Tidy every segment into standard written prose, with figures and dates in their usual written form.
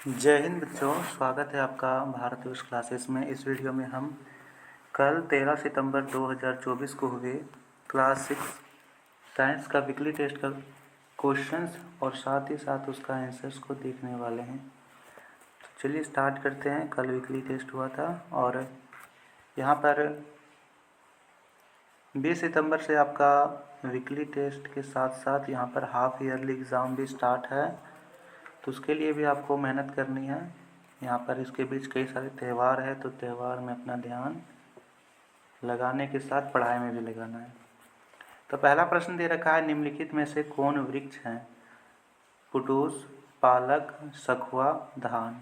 जय हिंद बच्चों, स्वागत है आपका भारत विश क्लासेस में। इस वीडियो में हम कल 13 सितंबर 2024 को हुए क्लास 6 साइंस का वीकली टेस्ट का क्वेश्चंस और साथ ही साथ उसका आंसर्स को देखने वाले हैं। तो चलिए स्टार्ट करते हैं। कल वीकली टेस्ट हुआ था और यहाँ पर 20 सितंबर से आपका वीकली टेस्ट के साथ साथ यहाँ पर हाफ ईयरली एग्ज़ाम भी स्टार्ट है, तो उसके लिए भी आपको मेहनत करनी है। यहाँ पर इसके बीच कई सारे त्यौहार है, तो त्यौहार में अपना ध्यान लगाने के साथ पढ़ाई में भी लगाना है। तो पहला प्रश्न दे रखा है, निम्नलिखित में से कौन वृक्ष है? पुटूस, पालक, सखुआ, धान।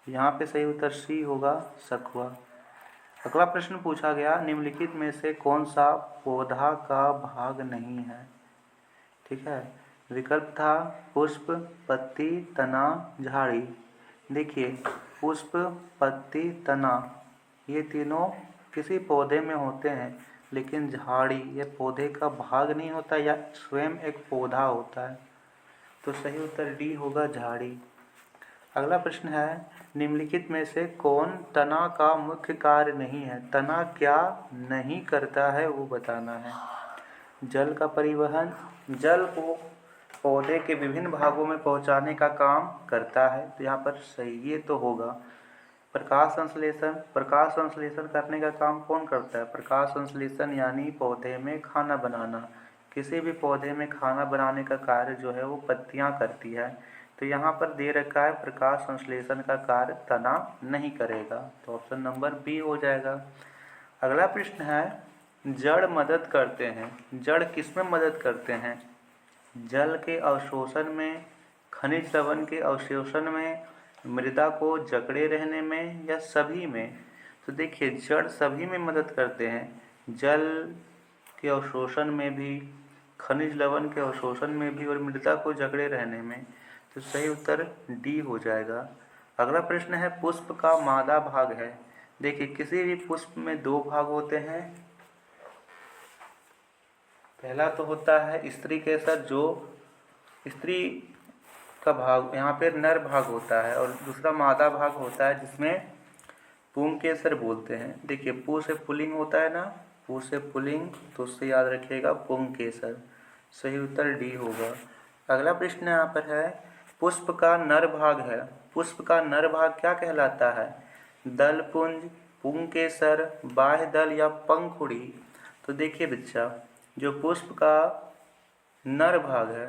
यहाँ पे सही उत्तर सी होगा, सखुआ। अगला प्रश्न पूछा गया, निम्नलिखित में से कौन सा पौधा का भाग नहीं है? ठीक है, विकल्प था पुष्प, पत्ती, तना, झाड़ी। देखिए, पुष्प, पत्ती, तना ये तीनों किसी पौधे में होते हैं, लेकिन झाड़ी ये पौधे का भाग नहीं होता या स्वयं एक पौधा होता है। तो सही उत्तर डी होगा, झाड़ी। अगला प्रश्न है, निम्नलिखित में से कौन तना का मुख्य कार्य नहीं है? तना क्या नहीं करता है वो बताना है। जल का परिवहन, जल को पौधे के विभिन्न भागों में पहुंचाने का काम करता है, तो यहाँ पर सही ये तो होगा। प्रकाश संश्लेषण, प्रकाश संश्लेषण करने का काम कौन करता है? प्रकाश संश्लेषण यानी पौधे में खाना बनाना। किसी भी पौधे में खाना बनाने का कार्य जो है वो पत्तियां करती है, तो यहाँ पर दे रखा है प्रकाश संश्लेषण का कार्य तना नहीं करेगा, तो ऑप्शन नंबर बी हो जाएगा। अगला प्रश्न है, जड़ मदद करते हैं। जड़ किसमें मदद करते हैं? जल के अवशोषण में, खनिज लवण के अवशोषण में, मृदा को जकड़े रहने में या सभी में? तो देखिए, जड़ सभी में मदद करते हैं, जल के अवशोषण में भी, खनिज लवण के अवशोषण में भी और मृदा को जकड़े रहने में। तो सही उत्तर डी हो जाएगा। अगला प्रश्न है, पुष्प का मादा भाग है। देखिए, किसी भी पुष्प में दो भाग होते हैं। पहला तो होता है स्त्री केसर, जो स्त्री का भाग यहाँ पे नर भाग होता है, और दूसरा मादा भाग होता है जिसमें पुंकेसर बोलते हैं। देखिए, पु से पुल्लिंग होता है ना, पु से पुल्लिंग, तो उससे याद रखिएगा पुंकेसर। सही उत्तर डी होगा। अगला प्रश्न यहाँ पर है, पुष्प का नर भाग है। पुष्प का नर भाग क्या कहलाता है? दल पुंज, पुंकेसर, बाह्य दल या पंखुड़ी। तो देखिए बच्चा, जो पुष्प का नर भाग है,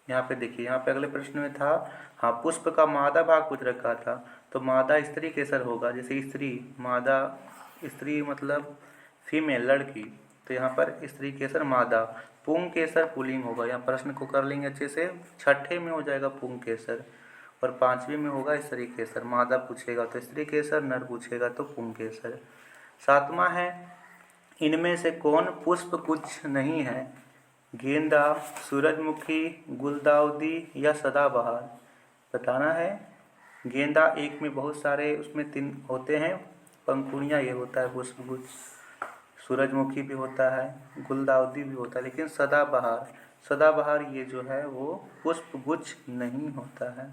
यहाँ पे देखिए, यहाँ पे अगले प्रश्न में था, हाँ, पुष्प का मादा भाग पूछ रखा था, तो मादा स्त्री केसर होगा। जैसे स्त्री, मादा, स्त्री मतलब फीमेल, लड़की, तो यहाँ पर स्त्री केसर मादा। पुंग केसर पुल्लिंग होगा। यहाँ प्रश्न को कर लेंगे अच्छे से। छठे में हो जाएगा पुंग केसर और पांचवी में होगा स्त्री केसर। मादा पूछेगा तो स्त्री केसर, नर पूछेगा तो पुंग केसर। सातवां है, इनमें से कौन पुष्प गुच्छ नहीं है? गेंदा, सूरजमुखी, गुलदाउदी या सदाबहार। बताना है। गेंदा एक में बहुत सारे उसमें तीन होते हैं पंखुड़ियाँ, ये होता है पुष्पगुच्छ। सूरजमुखी भी होता है, गुलदाउदी भी होता है, लेकिन सदाबहार ये जो है वो पुष्पगुच्छ नहीं होता है।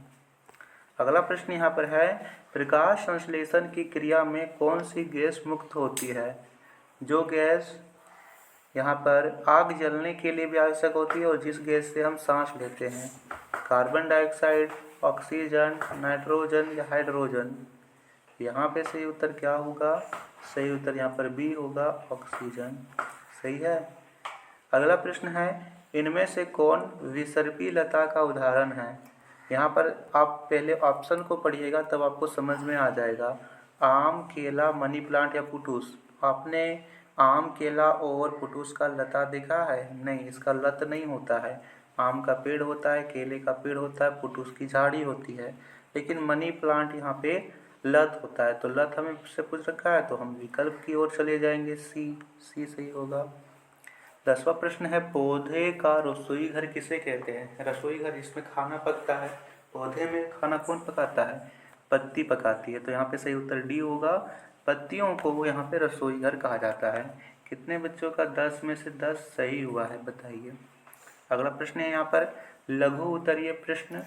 अगला प्रश्न यहाँ पर है, प्रकाश संश्लेषण की क्रिया में कौन सी गैस मुक्त होती है? जो गैस यहाँ पर आग जलने के लिए भी आवश्यक होती है और जिस गैस से हम सांस लेते हैं। कार्बन डाइऑक्साइड, ऑक्सीजन, नाइट्रोजन या हाइड्रोजन। यहाँ पे सही उत्तर क्या होगा? सही उत्तर यहाँ पर बी होगा, ऑक्सीजन। सही है। अगला प्रश्न है, इनमें से कौन विसर्पी लता का उदाहरण है? यहाँ पर आप पहले ऑप्शन को पढ़िएगा तब आपको समझ में आ जाएगा। आम, केला, मनी प्लांट या पुटूस। आपने आम, केला और पुटूस का लता देखा है? नहीं, इसका लत नहीं होता है। आम का पेड़ होता है, केले का पेड़ होता है, पुटूस की झाड़ी होती है, लेकिन मनी प्लांट यहाँ पे लत होता है। तो लत हमें से पूछ रखा है तो हम विकल्प की ओर चले जाएंगे, सी सही होगा। 10वां प्रश्न है, पौधे का रसोई घर किसे कहते हैं? रसोई घर जिसमें खाना पकता है। पौधे में खाना कौन पकाता है? पत्ती पकाती है, तो यहाँ पे सही उत्तर डी होगा। पत्तियों को यहाँ पे रसोई घर कहा जाता है। कितने बच्चों का 10 में से 10 सही हुआ है बताइए। अगला प्रश्न है यहाँ पर लघु उत्तरीय प्रश्न,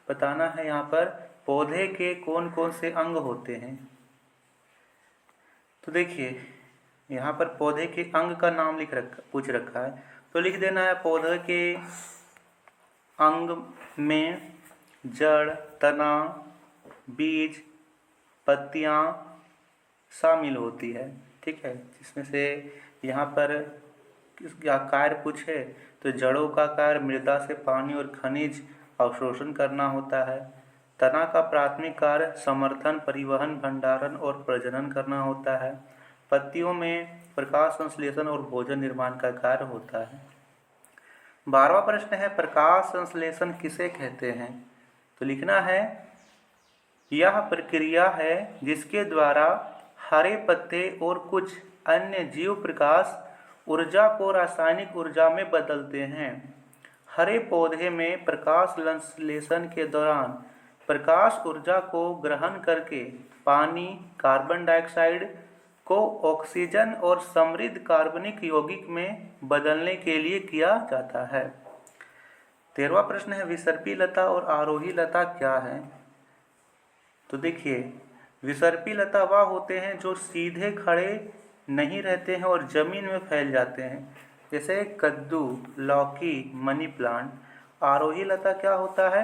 बताना है यहाँ पर पौधे के कौन कौन से अंग होते हैं। तो देखिए यहाँ पर पौधे के अंग का नाम पूछ रखा है, तो लिख देना है पौधे के अंग में जड़, तना, बीज, पत्तियाँ शामिल होती है। ठीक है, जिसमें से यहाँ पर क्या कार्य पूछे तो जड़ों का कार्य मृदा से पानी और खनिज अवशोषण करना होता है। तना का प्राथमिक कार्य समर्थन, परिवहन, भंडारण और प्रजनन करना होता है। पत्तियों में प्रकाश संश्लेषण और भोजन निर्माण का कार्य होता है। 12वां प्रश्न है प्रकाश संश्लेषण किसे कहते हैं। तो लिखना है यह प्रक्रिया है जिसके द्वारा हरे पत्ते और कुछ अन्य जीव प्रकाश ऊर्जा को रासायनिक ऊर्जा में बदलते हैं। हरे पौधे में प्रकाश संश्लेषण के दौरान प्रकाश ऊर्जा को ग्रहण करके पानी, कार्बन डाइऑक्साइड को ऑक्सीजन और समृद्ध कार्बनिक यौगिक में बदलने के लिए किया जाता है। 13वां प्रश्न है विसर्पी लता और आरोही लता क्या है। तो देखिए विसर्पी लता वह होते हैं जो सीधे खड़े नहीं रहते हैं और जमीन में फैल जाते हैं, जैसे कद्दू, लौकी, मनी प्लांट। आरोही लता क्या होता है,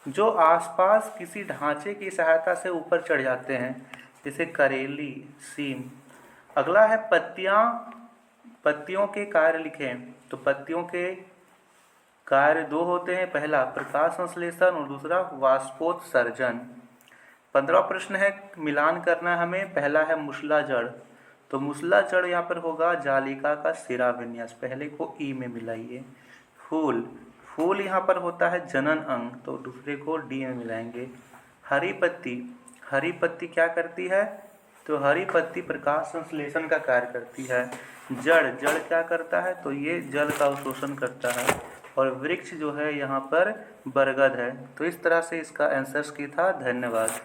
जो आसपास किसी ढांचे की सहायता से ऊपर चढ़ जाते हैं, जैसे करेली, सीम। अगला है पत्तियां। पत्तियों के कार्य लिखें। तो पत्तियों के कार्य 2 होते हैं, पहला प्रकाश संश्लेषण और दूसरा वाष्पोत्सर्जन। 15वां प्रश्न है मिलान करना हमें। पहला है मुसला जड़। तो मुसला जड़ यहाँ पर होगा जालिका का सिरा विन्यास, पहले को ई में मिलाइए। फूल, फूल यहाँ पर होता है जनन अंग, तो दूसरे को डी में मिलाएंगे। हरी पत्ती, हरी पत्ती क्या करती है, तो हरी पत्ती प्रकाश संश्लेषण का कार्य करती है। जड़, जड़ क्या करता है, तो ये जल का अवशोषण करता है। और वृक्ष जो है यहाँ पर बरगद है। तो इस तरह से इसका आंसर्स की था। धन्यवाद।